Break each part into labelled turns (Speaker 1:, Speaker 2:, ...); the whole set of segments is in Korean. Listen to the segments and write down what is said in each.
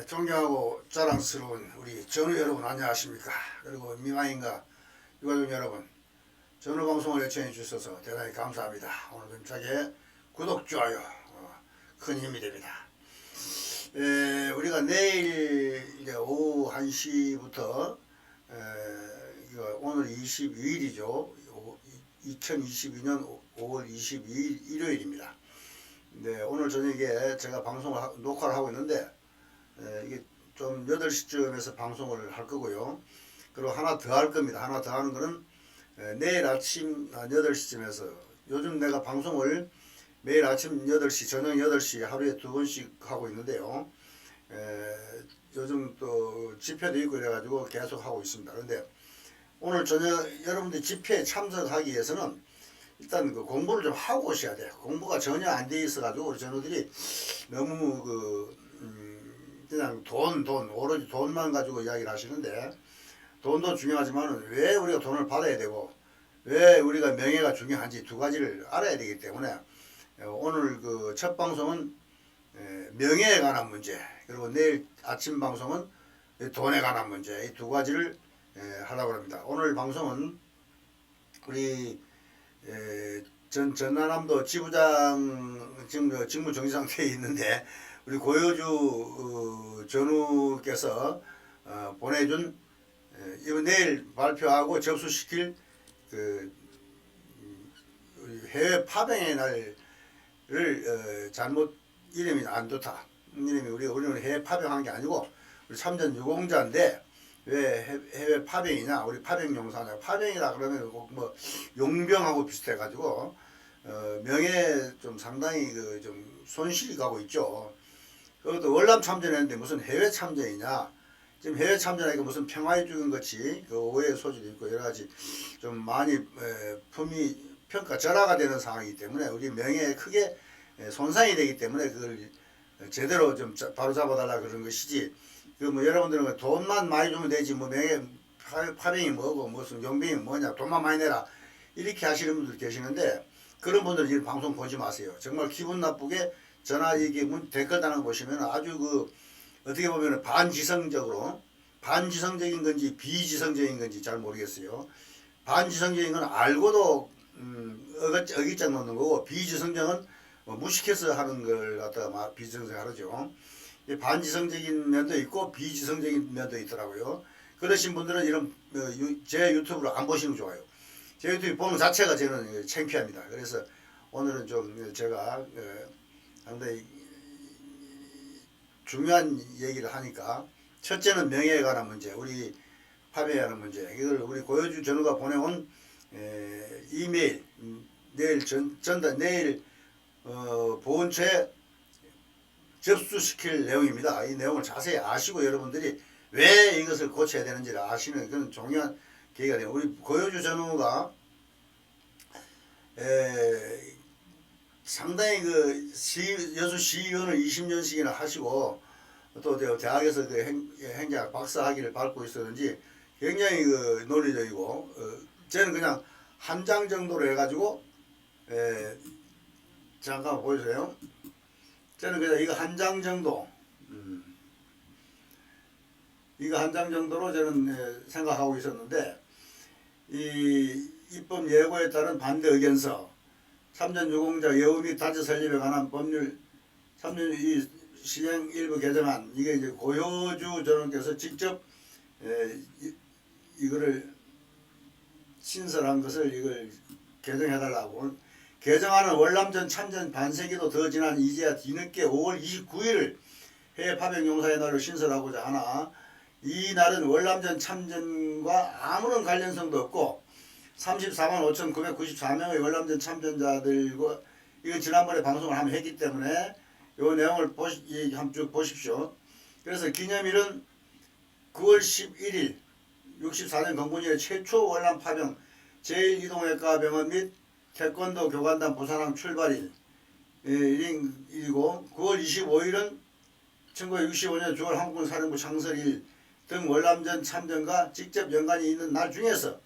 Speaker 1: 존경하고 자랑스러운 우리 전우 여러분 안녕하십니까. 그리고 미망인가 유가족 여러분, 전우 방송을 애청해 주셔서 대단히 감사합니다. 오늘도 힘차게 구독, 좋아요 큰 힘이 됩니다. 우리가 내일 이제 오후 1시부터 오늘 22일이죠. 2022년 5월 22일 일요일입니다. 네, 오늘 저녁에 제가 방송을 녹화를 하고 있는데 이게 좀 8시쯤에서 방송을 할 거고요. 그리고 하나 더 할 겁니다. 하나 더 하는 거는 내일 아침 8시쯤에서, 요즘 내가 방송을 매일 아침 8시, 저녁 8시 하루에 2번씩 하고 있는데요. 요즘 또 집회도 있고 이래가지고 계속 하고 있습니다. 그런데 오늘 저녁 여러분들이 집회에 참석하기 위해서는 일단 그 공부를 좀 하고 오셔야 돼요. 공부가 전혀 안 돼 있어가지고 우리 전우들이 너무 그냥 돈 오로지 돈만 가지고 이야기를 하시는데, 돈도 중요하지만 왜 우리가 돈을 받아야 되고 왜 우리가 명예가 중요한지 두 가지를 알아야 되기 때문에 오늘 그 첫 방송은 명예에 관한 문제, 그리고 내일 아침 방송은 돈에 관한 문제, 이 두 가지를 하려고 합니다. 오늘 방송은 우리 전라남도 지부장 지금 직무 정지 상태에 있는데 우리 고효주 전우께서 보내준 이번 내일 발표하고 접수시킬 그 해외 파병의 날을 잘못 이름이 안 좋다. 이름이 우리는 해외 파병한 게 아니고 우리 참전 유공자인데 왜 해외 파병이냐? 우리 파병 용사냐? 파병이라 그러면 뭐 용병하고 비슷해가지고 명예 좀 상당히 좀 손실이 가고 있죠. 그것도 월남 참전했는데 무슨 해외 참전이냐? 지금 해외 참전하니까 무슨 평화에 죽은 것이 그 오해의 소지도 있고 여러 가지 좀 많이 품위 절하가 되는 상황이기 때문에 우리 명예에 크게 손상이 되기 때문에 그걸 제대로 좀 바로 잡아달라 그런 것이지. 그 뭐 여러분들은 돈만 많이 주면 되지 뭐 명예 파병이 뭐고 무슨 용병이 뭐냐 돈만 많이 내라 이렇게 하시는 분들 계시는데, 그런 분들은 이 방송 보지 마세요. 정말 기분 나쁘게 전화 이게 댓글 다는 거 보시면 아주 어떻게 보면 반지성적인 건지 비지성적인 건지 잘 모르겠어요. 반지성적인 건 알고도 어깃장 놓는 거고, 비지성적은 무식해서 하는 걸 갖다가 비지성적 하죠. 반지성적인 면도 있고 비지성적인 면도 있더라고요. 그러신 분들은 이런 제 유튜브를 안 보시는 게 좋아요. 제 유튜브 보는 자체가 저는 창피합니다. 그래서 오늘은 좀 제가 상당히 중요한 얘기를 하니까, 첫째는 명예에 관한 문제, 우리 파병에 관한 문제, 이걸 우리 고효주 전우가 보내온 이메일 내일 내일 보훈처에 접수시킬 내용입니다. 이 내용을 자세히 아시고 여러분들이 왜 이것을 고쳐야 되는지를 아시는 그런 중요한 계기가 돼요. 우리 고효주 전우가 상당히 여수 시의원을 20년씩이나 하시고 또 대학에서 행자 박사학위를 밟고 있었는지 굉장히 논리적이고, 저는 그냥 한 장 정도로 해가지고 잠깐 보여주세요. 저는 그냥 이거 한 장 정도, 이거 한 장 정도로 저는 생각하고 있었는데, 이 입법 예고에 따른 반대 의견서, 참전 유공자 예우 및 단체 설립에 관한 법률 3년 이 시행 일부 개정안, 이게 이제 고효주 전원께서 직접 이거를 신설한 것을 이걸 개정해달라고. 개정안은 월남전 참전 반세기도 더 지난 이제야 뒤늦게 5월 29일을 해외 파병 용사의 날로 신설하고자 하나, 이 날은 월남전 참전과 아무런 관련성도 없고 34만 5,994명의 월남전 참전자들과, 이건 지난번에 방송을 한번 했기 때문에 이 내용을 한번 쭉 보십시오. 그래서 기념일은 9월 11일 64년 건군일의 최초 월남 파병 제1이동외과 병원 및 태권도 교관단 부산항 출발일이고, 9월 25일은 1965년 6월 한국군 사령부 창설일 등 월남전 참전과 직접 연관이 있는 날 중에서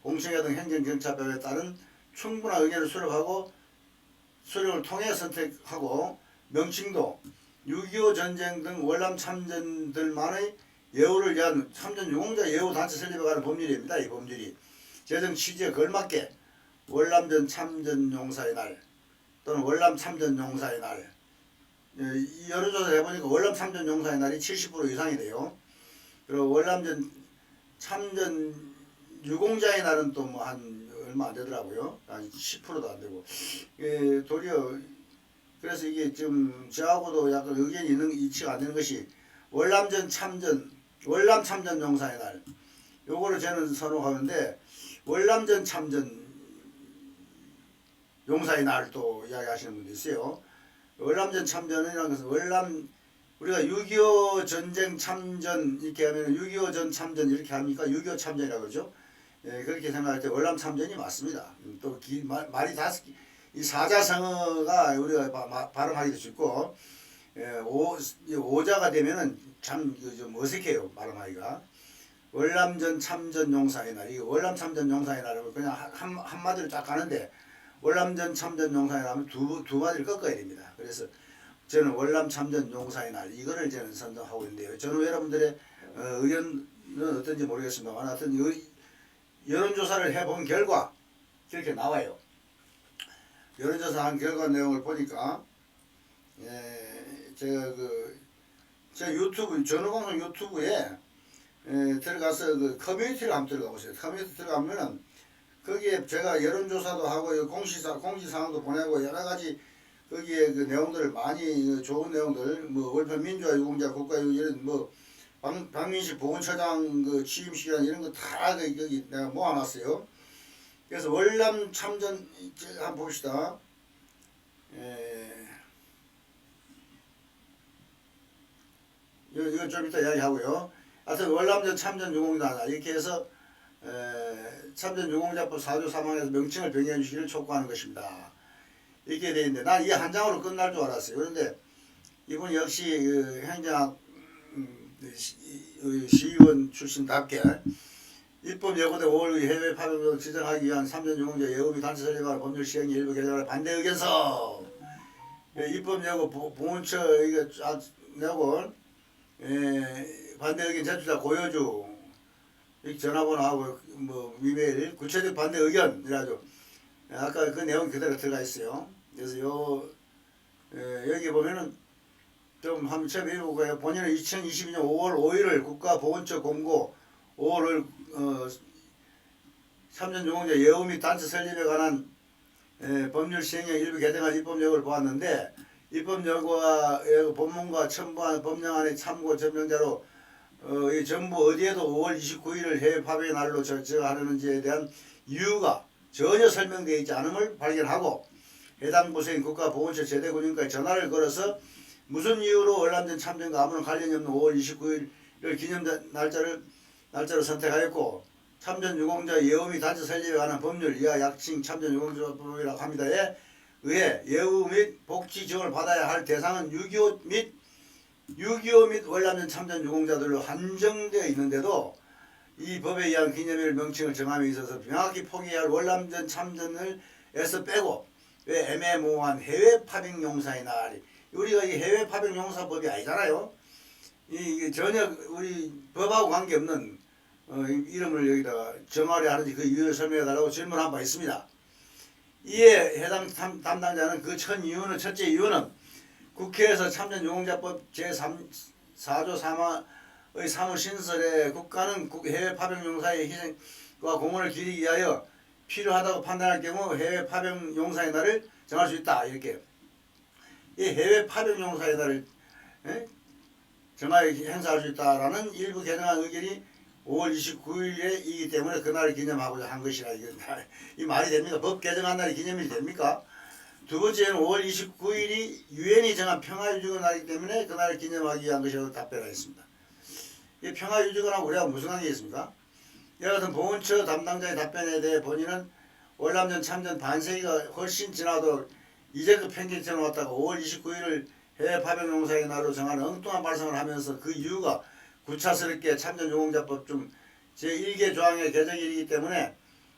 Speaker 1: 공청회 등 행정정착법에 따른 충분한 의견을 수렴을 통해 선택하고, 명칭도 6.25 전쟁 등 월남 참전들만의 예우를 위한 참전 유공자 예우 단체 설립에 관한 법률입니다. 이 법률이 제정 취지에 걸맞게 월남전 참전 용사의 날 또는 월남 참전 용사의 날, 이 여론조사를 해보니까 월남 참전 용사의 날이 70% 이상이 돼요. 그리고 월남전 참전 유공자의 날은 또 뭐 한 얼마 안 되더라고요. 한 10%도 안 되고. 도리어 그래서 이게 지금 저하고도 약간 의견이 있는 일치가 안 되는 것이 월남 참전 용사의 날, 요거를 저는 선호하는데 월남전 참전 용사의 날 또 이야기하시는 분도 있어요. 월남전 참전이라는 것은 우리가 6.25 전쟁 참전 이렇게 하면 6.25 전 참전 이렇게 합니까? 6.25 참전이라고 그러죠. 그렇게 생각할 때 월남 참전이 맞습니다. 또 말이 이 사자성어가 우리가 발음하기도 쉽고, 오자가 되면은 참 좀 어색해요, 발음하기가. 월남전 참전 용사의 날, 이 월남 참전 용사의 날은 그냥 한마디로 딱 가는데, 월남전 참전 용사의 날은 두 마디를 꺾어야 됩니다. 그래서 저는 월남 참전 용사의 날, 이거를 저는 선정하고 있는데요. 저는 여러분들의 의견은 어떤지 모르겠습니다만, 하여튼 여론조사를 해본 결과 이렇게 나와요. 여론조사한 결과 내용을 보니까, 제가 유튜브, 전후방송 유튜브에 들어가서 그 커뮤니티를 한번 들어가 보세요. 커뮤니티 들어가면은 거기에 제가 여론조사도 하고 공지사항도 보내고 여러가지 거기에 그 내용들을 많이 좋은 내용들, 뭐 월편 민주화 유공자 국가유 이런 뭐 박민식 보훈처장 그 취임식이나 이런 거 다 거기 내가 모아놨어요. 그래서 월남 참전 한번 봅시다. 이거 좀 이따 이야기하고요. 하여튼 월남전 참전 유공자 이렇게 해서 참전 유공자법 4조 3항에서 명칭을 변경해 주시기를 촉구하는 것입니다. 이렇게 되어 있는데 난 이 한 장으로 끝날 줄 알았어요. 그런데 이분 역시 그 행정학 시의원 출신답게 입법 예고된 5월 해외 파병을 지정하기 위한 3년 유공자 예우 및 단체 설립하는 법률 시행의 일부 개정을 반대 의견서, 입법 예고 보훈처 이거 내고 반대 의견 제출자 고효주 전화번호하고 뭐 이메일 구체적 반대 의견이라죠. 아까 그 내용 그대로 들어가 있어요. 그래서 여기 보면은 좀 한번 처음 읽어볼까요? 본인은 2022년 5월 5일을 국가보훈처 공고 5월을 3년 유공자 예우 및 단체 설립에 관한 법률 시행령 일부 개정안 입법 예고를 보았는데, 입법 예고와 본문과 첨부한 법령안의 참고 전명자로 이 정부 어디에도 5월 29일을 해외 파병의 날로 정하려는지에 대한 이유가 전혀 설명되어 있지 않음을 발견하고, 해당 부서인 국가보훈처 제대군인과에 전화를 걸어서 무슨 이유로 월남전 참전과 아무런 관련이 없는 5월 29일을 기념 날짜로 선택하였고, 참전 유공자 예우 및 단체 설립에 관한 법률 이하 약칭 참전 유공자법이라고 합니다에 의해 예우 및 복지 지원을 받아야 할 대상은 6.25 및 월남전 참전 유공자들로 한정되어 있는데도 이 법에 의한 기념일 명칭을 정함에 있어서 명확히 포기해야 할 월남전 참전을 에서 빼고 왜 애매모호한 해외 파병 용사의 날이, 우리가 이 해외 파병 용사법이 아니잖아요. 이게 전혀 우리 법하고 관계없는 이름을 여기다가 정하려 하는지 그 이유를 설명해 달라고 질문한 바 있습니다. 이에 해당 담당자는 그 첫째 이유는 국회에서 참전 유공자법 제4조 3화의 사무신설에 국가는 해외 파병 용사의 희생과 공헌을 기리기 위하여 필요하다고 판단할 경우 해외 파병 용사의 날을 정할 수 있다. 이렇게 이 해외 파병 용사의 날을 정하여 행사할 수 있다라는 일부 개정안 의견이 5월 29일이기 때문에 그날을 기념하고자 한 것이라. 이 말이 됩니까? 법 개정한 날이 기념일이 됩니까? 두 번째는 5월 29일이 유엔이 정한 평화유지군 날이기 때문에 그날을 기념하기 위한 것이라고 답변하였습니다. 이 평화유지군하고 우리가 무슨 관계가 있습니까? 이와 같은 보훈처 담당자의 답변에 대해 본인은 월남전 참전 반세기가 훨씬 지나도록 이제껏 편견처럼 왔다가 5월 29일을 해외 파병 용사의 날로 정하는 엉뚱한 발상을 하면서 그 이유가 구차스럽게 참전 유공자법 중 제1개 조항의 개정일이기 때문에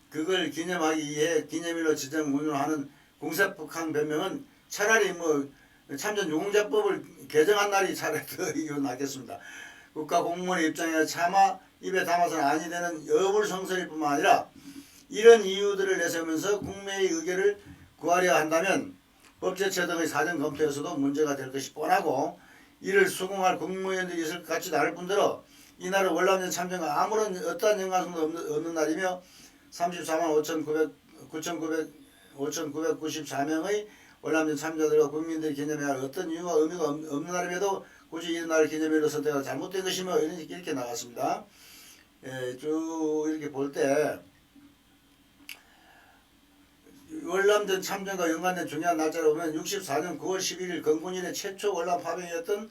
Speaker 1: 그걸 기념하기 위해 기념일로 지정 운운하는 공세폭한 변명은 차라리 참전 유공자법을 개정한 날이 차라리 더 이거 낫겠습니다. 국가 공무원의 입장에 차마 입에 담아서는 아니 되는 여불성설일 뿐만 아니라 이런 이유들을 내세우면서 국민의 의견을 구하려 한다면 법제처 등의 사전 검토에서도 문제가 될 것이 뻔하고 이를 수긍할 국무위원들이 있을 것 같지도 않을 뿐더러 이날은 월남전 참전과 아무런 어떠한 연관성도 없는 날이며 34만 5,994명의 월남전 참가자들과 국민들이 기념해야 할 어떤 이유와 의미가 없는 날임에도 굳이 이 날을 기념일로 선택하기 잘못된 것이며 이렇게 나갔습니다. 쭉 이렇게 볼 때 월남전 참전과 연관된 중요한 날짜를 보면 64년 9월 11일 건군일의 최초 월남 파병이었던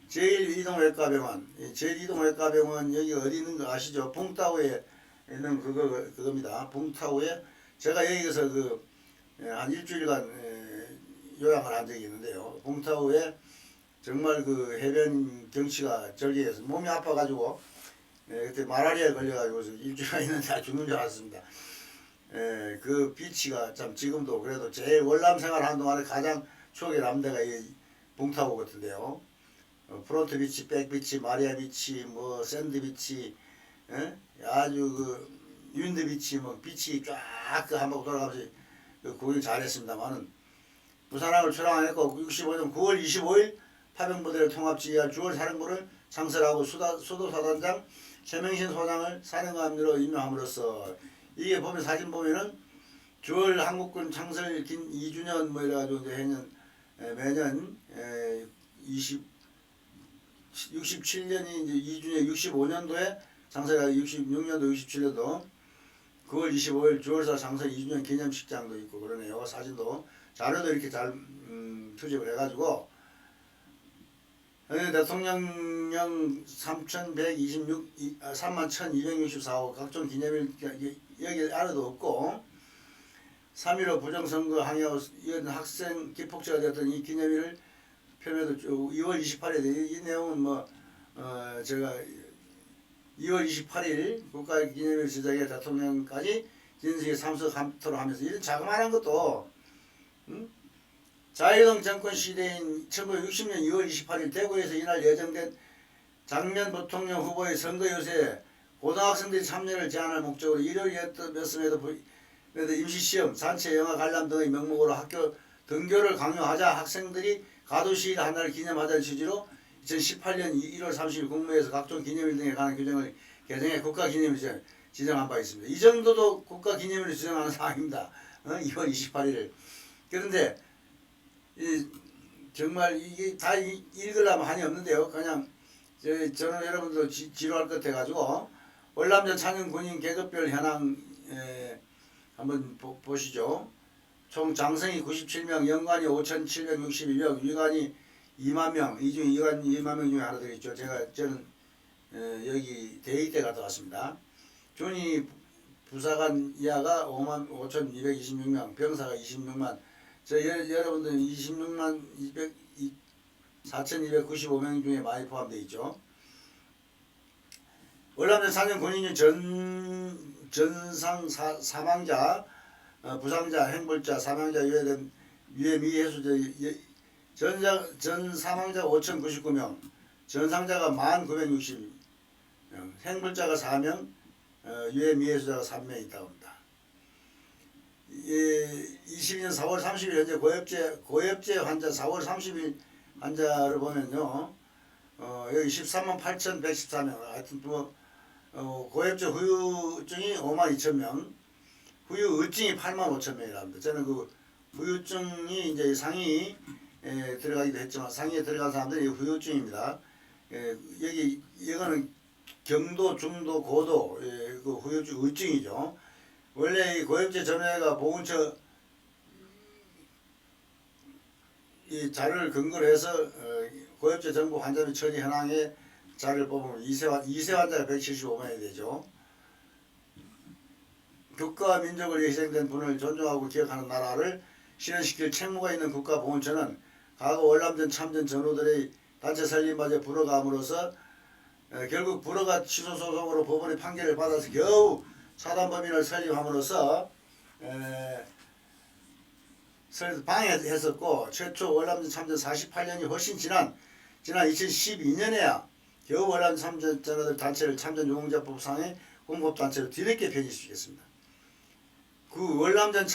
Speaker 1: 제1이동외과병원, 제1이동외과병원 여기 어디 있는 거 아시죠? 붕타오에 있는 그겁니다. 붕타오에 제가 여기서 한 일주일간 요양을 한 적이 있는데요. 붕타오에 정말 그 해변 경치가 절개해서 몸이 아파가지고 그때 말라리아에 걸려가지고 일주일간 있는데 죽는 줄 알았습니다. 그 비치가 참 지금도 그래도 제일 월남 생활 한동안에 가장 추억에 남는 데가 이 붕타오 같은데요. 프론트 비치, 백 비치, 마리아 비치, 뭐 샌드 비치, 아주 그 윈드 비치, 뭐 비치 쫙 그 한바퀴 돌아가면서 그 구경 잘했습니다만은 부산항을 출항했고 65년 9월 25일 파병부대를 통합지휘할 주월 사령부를 창설하고 수도사단장 최명신 소장을 사령관으로 임명함으로써 이게 보면 사진 보면은 주월 한국군 창설 긴 2주년 뭐 이래가지고 이제 해년 매년 67년이 이제 2주년 65년도에 창설하고 66년도 67년도 9월 25일 주월사 창설 2주년 기념식장도 있고 그러네요. 사진도 자료도 이렇게 잘 투집을 해가지고 대통령령 31,264호 각종 기념일 여기 알아도 없고 3.15 부정선거 항의하고 이은 학생 기폭제가 되었던 이 기념일을 표면도 2월 28일 이 내용은 뭐 제가 2월 28일 국가기념일 시작에 대통령까지 진석에 참석하도록 하면서 이런 자그마한 것도 자유동 정권 시대인 1960년 2월 28일 대구에서 이날 예정된 장면 부통령 후보의 선거 요새에 고등학생들이 참여를 제한할 목적으로 일요일이었음에도 임시시험, 산체 영화 관람 등의 명목으로 학교 등교를 강요하자 학생들이 가두시일 하나를 기념하자는 취지로 2018년 1월 30일 국무회에서 각종 기념일 등에 관한 규정을 개정해 국가기념일로 지정한 바 있습니다. 이 정도도 국가기념일로 지정하는 상황입니다. 2월 28일. 그런데 정말 이게 다 읽으려면 한이 없는데요. 그냥 저는 여러분도 지루할 것 같아가지고 월남전 창현 군인 계급별 현황 한번 보시죠. 총 장성이 97명, 연관이 5,761명, 위관이 2만 명, 이 중에 위관 2만 명 중에 하나 되겠죠. 저는 여기 대위 때 갔다 왔습니다. 준이 부사관 이하가 55,226명, 병사가 26만, 여러분들 26만 4,295명 중에 많이 포함되어 있죠. 월남전 창현 군인이 전상 사망자, 부상자, 행불자, 사망자 유해 미해수자 전 사망자가 5,099명, 전상자가 1,960명, 행불자가 4명, 유해 미해수자가 3명 있다고 합니다. 22년 4월 30일 현재 고엽제 환자 4월 30일 환자를 보면요, 여기 13만 8,114명, 하여튼 뭐 고엽제 후유증이 5만 2천 명, 후유의증이 8만 5천 명이라 합니다. 저는 그 후유증이 이제 상위 들어가기도 했지만 상위에 들어간 사람들이 후유증입니다. 이거는 경도, 중도, 고도 그 후유증 의증이죠. 원래 이 고엽제 전회가 보건처 이 자료를 근거로 해서 고엽제 정보 환자 및 처리 현황의 자료를 뽑으면 2세 환자가 175명이 되죠. 국가와 민족을 위해 희생된 분을 존중하고 기억하는 나라를 실현시킬 책무가 있는 국가보훈처는 과거 월남전 참전 전우들의 단체 설립마저 불허감으로써 결국 불허가 취소 소송으로 법원의 판결을 받아서 겨우 사단법인을 설립함으로써 방해했었고 최초 월남전 참전 48년이 훨씬 지난 2012년에야 겨우 월남전 참전자들 단체를 참전유공자법상의 공법단체로 뒤늦게 변질시켰습니다. 그 월남전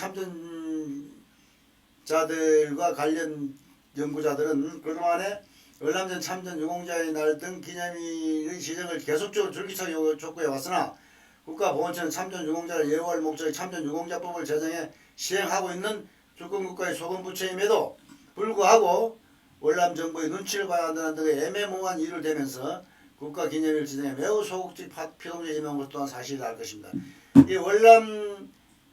Speaker 1: 참전자들과 관련 연구자들은 그동안에 월남전 참전 유공자의 날 등 기념일의 시정을 계속적으로 줄기차게 촉구해 왔으나 국가보훈처는 참전 유공자를 예우할 목적의 참전 유공자법을 제정해 시행하고 있는 주권국가의 소금부처임에도 불구하고 월남 정부의 눈치를 봐야 한다는 등의 애매모호한 이유를 대면서 국가기념일 지정에 매우 소극적 피동적인 임한 것 또한 사실이라 할 것입니다. 이 월남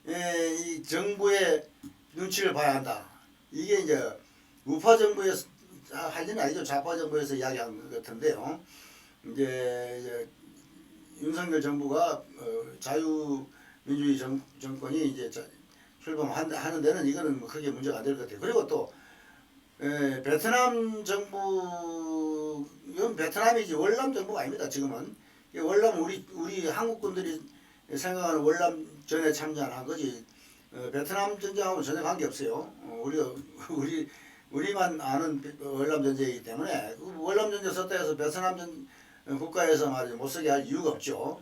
Speaker 1: 이 정부의 눈치를 봐야 한다. 이게 이제 우파 정부에서 할 일은 아니죠. 좌파 정부에서 이야기한 것 같은데요. 이제 윤석열 정부가 자유민주주의 정권이 이제 출범하는 데는 이거는 뭐 크게 문제가 안 될 것 같아요. 그리고 또 베트남 정부 이건 베트남이지 월남 정부가 아닙니다. 지금은 월남 우리 한국군들이 생각하는 월남전에 참전한 거지 베트남 전쟁하고 전혀 관계 없어요. 우리만 아는 월남 전쟁이기 때문에 월남 전쟁 썼다 해서 베트남 국가에서 말이죠 못 쓰게 할 이유가 없죠.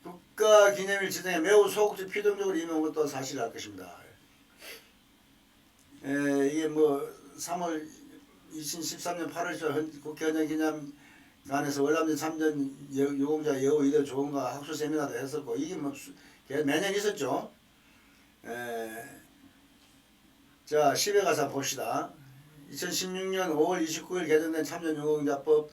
Speaker 1: 국가 기념일 지정에 매우 소극적 피동적으로 임한 것도 사실할 것입니다. 이게 뭐 3월 2013년 8월 초 국회 헌정기념관에서 월남전 참전 유공자 예우 이들 조언과 학술 세미나도 했었고 이게 뭐 매년 있었죠. 자 10회 가서 봅시다. 2016년 5월 29일 개정된 참전유공자법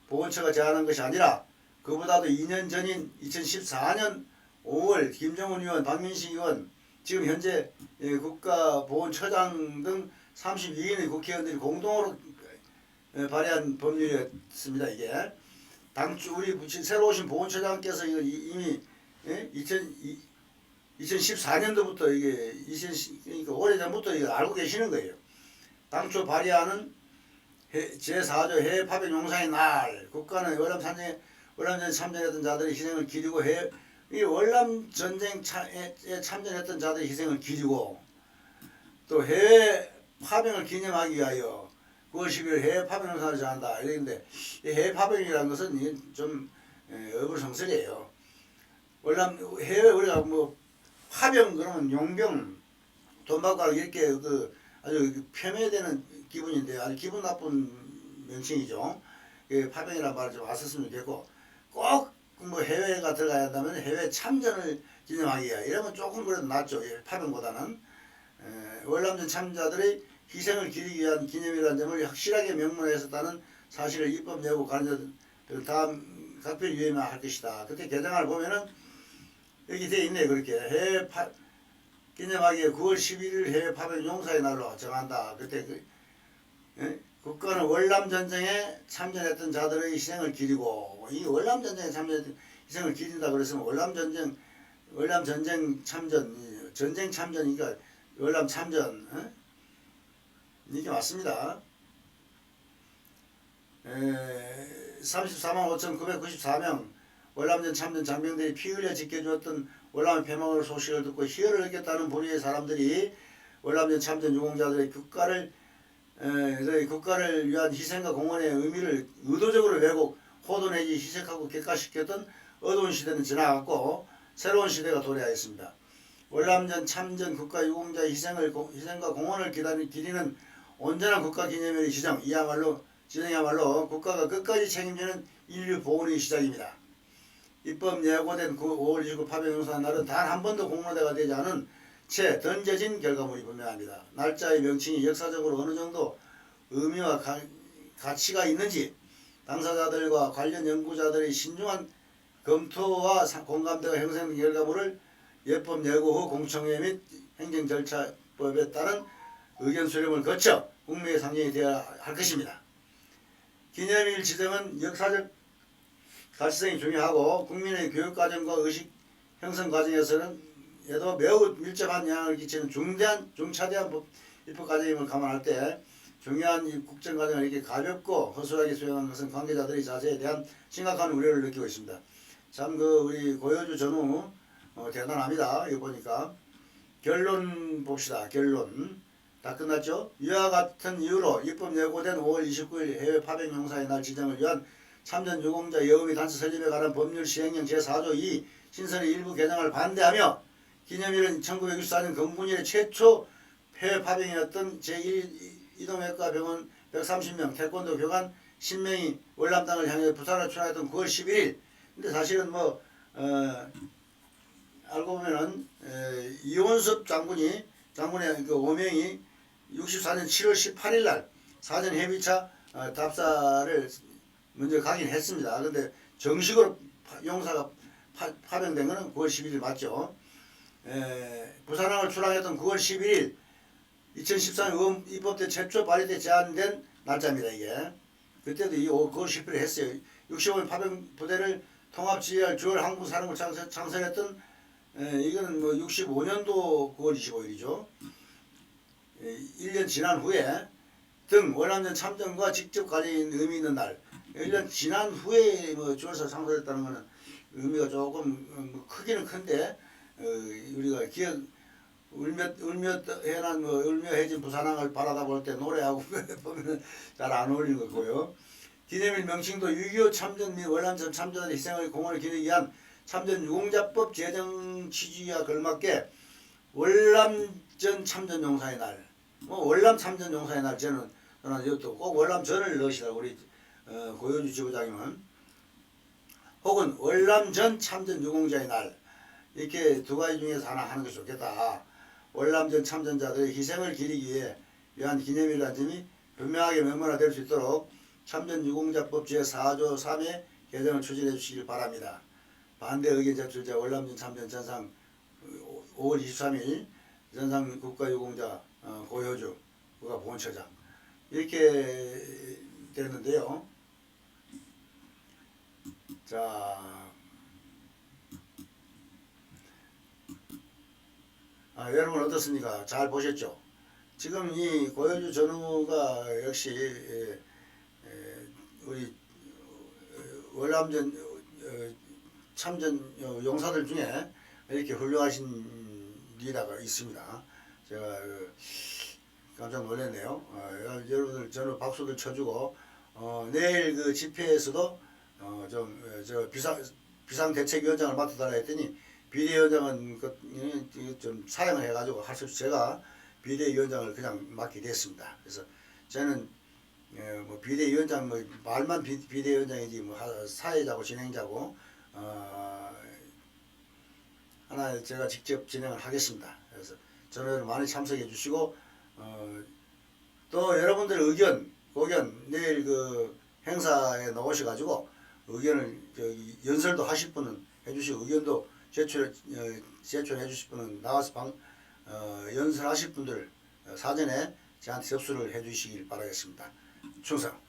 Speaker 1: 보훈처가 제안한 것이 아니라 그보다도 2년 전인 2014년 5월 김정은 의원, 박민식 의원, 지금 현재 국가보훈처장 등 32인의 국회의원들이 공동으로 발의한 법률이었습니다. 이게 당초 우리 새로 오신 보훈처장께서 이미 2014년도부터 이게 그러니까 오래전부터 이거 알고 계시는 거예요. 당초 발의하는 제4조 해외 파병 용사의 날 국가는 월남전에 참전했던 자들의 희생을 기리고 이 월남전쟁에 참전했던 자들의 희생을 기리고 또 해외 파병을 기념하기 위하여 9월 10일 해외 파병 용사를 정한다. 이랬는데 해외 파병이라는 것은 좀 어불성설이에요. 해외 우리가 뭐 파병 그러면 용병 돈 받고 이렇게 아주 폄훼되는 기분인데 아주 기분 나쁜 명칭이죠. 파병이라는 말을 좀 왔었으면 좋겠고 꼭 뭐 해외가 들어가야 한다면 해외 참전을 기념하기 위해 이러면 조금 그래도 낫죠. 파병보다는 월남전 참자들의 희생을 기리기 위한 기념이라는 점을 확실하게 명문화했었다는 사실을 입법 내고 관련 다음 각별 유예만 할 것이다. 그때 개정안을 보면은 여기 돼 있네. 그렇게 해외 기념하기 위해 9월 11일 해외 파병 용사의 날로 정한다. 그때 국가는 월남전쟁에 참전했던 자들의 희생을 기리고 이 월남전쟁에 참전했던 희생을 기린다 그랬으면 월남전쟁 참전 전쟁 참전이니까 월남 참전 이게 맞습니다. 34만 5,994명 월남전 참전 장병들이 피 흘려 지켜주었던 월남의 폐막을 소식을 듣고 희열을 느꼈다는 부류의 사람들이 월남전 참전 유공자들의 국가를 위한 희생과 공헌의 의미를 의도적으로 왜곡, 호도 내지 희색하고 객관시켰던 어두운 시대는 지나갔고 새로운 시대가 도래하였습니다. 월남전 참전 국가 유공자의 희생과 공헌을 기리는 온전한 국가 기념일의 지정이야말로 국가가 끝까지 책임지는 인류 보훈의 시작입니다. 입법 예고된 5월 29일 파병용사 날은 단 한 번도 공로대가 되지 않은 채 던져진 결과물이 분명합니다. 날짜의 명칭이 역사적으로 어느 정도 의미와 가치가 있는지 당사자들과 관련 연구자들의 신중한 검토와 공감대가 형성된 결과물을 예법 예고 후 공청회 및 행정절차법에 따른 의견 수렴을 거쳐 국민의 상정이 되어야 할 것입니다. 기념일 지정은 역사적 가치성이 중요하고 국민의 교육과정과 의식 형성 과정에서는 에도 매우 밀접한 영향을 끼치는 중차대한 입법 과정임을 감안할 때 중요한 이 국정 과정을 이렇게 가볍고 허술하게 수행한 것은 관계자들의 자세에 대한 심각한 우려를 느끼고 있습니다. 참 우리 고효주 전우 대단합니다. 이거 보니까 결론 봅시다. 결론. 다 끝났죠? 이와 같은 이유로 입법 예고된 5월 29일 해외 파병 용사의 날 지정을 위한 참전 유공자 여의미 단체 설립에 관한 법률 시행령 제4조 2 신설의 일부 개정을 반대하며 기념일은 1964년 건군일의 최초 해외 파병이었던 제1 이동외과 병원 130명, 태권도 교관 10명이 월남 땅을 향해 부산을 출항했던 9월 11일. 근데 사실은 알고 보면은 이원섭 장군의 그 5명이 64년 7월 18일 날 사전 협의차 답사를 먼저 가긴 했습니다. 근데 정식으로 용사가 파병된 것은 9월 11일 맞죠. 부산항을 출항했던 9월 11일 2014년 의원 입법 때 최초 발의 때 제한된 날짜입니다. 이게 그때도 이 9월 10일에 했어요. 65년 파병 부대를 통합 지휘할 주월 항공사령부 창설했던 이거는 65년도 9월 25일이죠. 1년 지난 후에 등 월남전 참전과 직접 관련 의미 있는 날 1년 지난 후에 주월사 창설했다는 것은 의미가 조금 크기는 큰데 우리가 기억 울며 해난 울며 해진 부산항을 바라다 볼 때 노래하고 보면은 잘 안 어울리는 거고요. 기념일 명칭도 6.25 참전 및 월남전 참전의 희생의 공헌을 기리기 위한 참전 유공자법 제정 취지와 걸맞게 월남전 참전 용사의 날, 월남 참전 용사의 날 저는 이것도 꼭 월남전을 넣으시라 우리 고효주 지부장님은 혹은 월남전 참전 유공자의 날 이렇게 두 가지 중에서 하나 하는 것이 좋겠다. 월남전 참전자들의 희생을 기리기 위한 기념일이라는 점이 분명하게 명문화될 수 있도록 참전유공자법 제4조 3의 개정을 추진해 주시길 바랍니다. 반대 의견 제출자 월남전 참전 전상 5월 23일 전상 국가유공자 고효주 국가보훈처장 이렇게 되는데요. 자, 여러분 어떻습니까? 잘 보셨죠? 지금 이 고효주 전우가 역시 우리 월남전 참전 용사들 중에 이렇게 훌륭하신 리더가 있습니다. 제가 깜짝 놀랐네요. 여러분들 저는 박수들 쳐주고 내일 그 집회에서도 저 비상대책위원장을 맡아달라 했더니 비대위원장은 좀 사양을 해가지고 할 수 없이 제가 비대위원장을 그냥 맡게 됐습니다. 그래서 저는 비대위원장 말만 비대위원장이지 사회자고 진행자고 하나 제가 직접 진행을 하겠습니다. 그래서 저는 많이 참석해 주시고 또 여러분들의 의견, 고견 내일 그 행사에 나오셔가지고 의견을 연설도 하실 분은 해주시고 의견도 제출해 주실 분은 나와서 연설하실 분들 사전에 저한테 접수를 해 주시길 바라겠습니다. 충성.